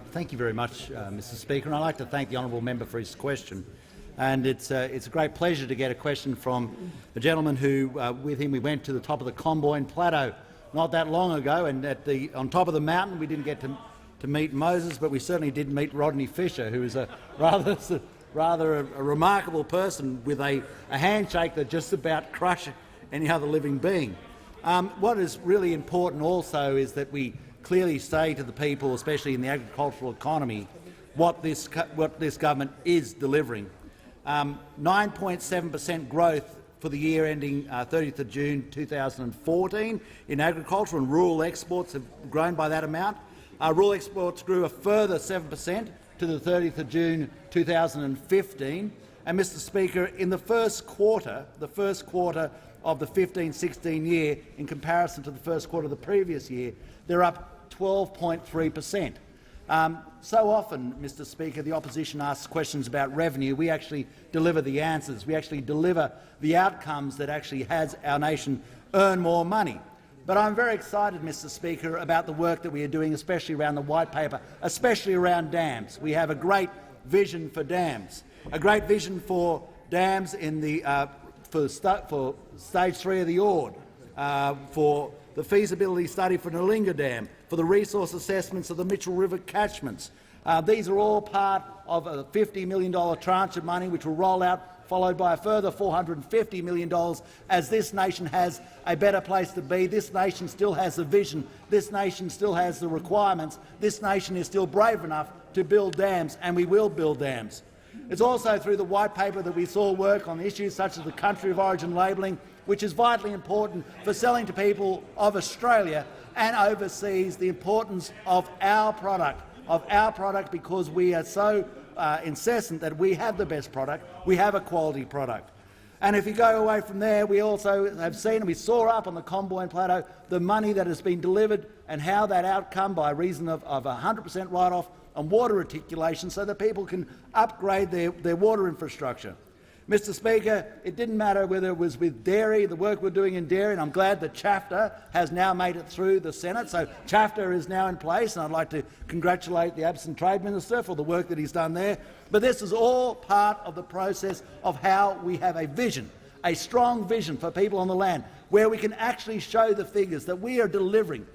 Thank you very much, Mr Speaker, and I'd like to thank the honourable member for his question. And it's a great pleasure to get a question from a gentleman who, with him, we went to the top of the Comboyne Plateau not that long ago, and on top of the mountain we didn't get to meet Moses, but we certainly did meet Rodney Fisher, who is a rather a remarkable person with a handshake that just about crushed any other living being. What is really important also is that we clearly say to the people, especially in the agricultural economy, what this government is delivering. 9.7% growth for the year ending 30th of June 2014 in agriculture, and rural exports have grown by that amount. Rural exports grew a further 7% to the 30th of June 2015. And, Mr Speaker, in the first quarter of the 15-16 year, in comparison to the first quarter of the previous year, they're up 12.3%. So often, Mr Speaker, the opposition asks questions about revenue. We actually deliver the answers. We actually deliver the outcomes that actually has our nation earn more money. But I'm very excited, Mr Speaker, about the work that we are doing, especially around the white paper, especially around dams. We have a great vision for dams, a great vision for dams in the for stage 3 of the Ord, for the feasibility study for Nalinga Dam, for the resource assessments of the Mitchell River catchments. These are all part of a $50 million tranche of money which will roll out, followed by a further $450 million, as this nation has a better place to be. This nation still has a vision. This nation still has the requirements. This nation is still brave enough to build dams, and we will build dams. It's also through the white paper that we saw work on issues such as the country of origin labelling, which is vitally important for selling to people of Australia and overseas the importance of our product, because we are so incessant that we have the best product, we have a quality product. And if you go away from there, we also have seen, and we saw up on the Comboyne Plateau, the money that has been delivered and how that outcome, by reason of 100% write-off on water reticulation, so that people can upgrade their water infrastructure. Mr Speaker, it didn't matter whether it was with dairy, the work we're doing in dairy, and I'm glad that CHAFTA has now made it through the Senate. So CHAFTA is now in place, and I'd like to congratulate the absent Trade Minister for the work that he's done there. But this is all part of the process of how we have a vision, a strong vision for people on the land, where we can actually show the figures that we are delivering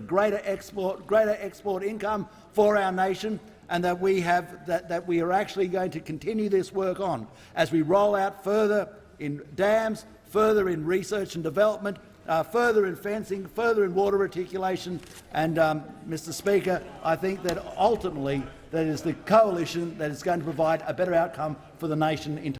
greater export income for our nation, and that we are actually going to continue this work on as we roll out further in dams, further in research and development, further in fencing, further in water reticulation. And, Mr Speaker, I think that ultimately that is the coalition that is going to provide a better outcome for the nation in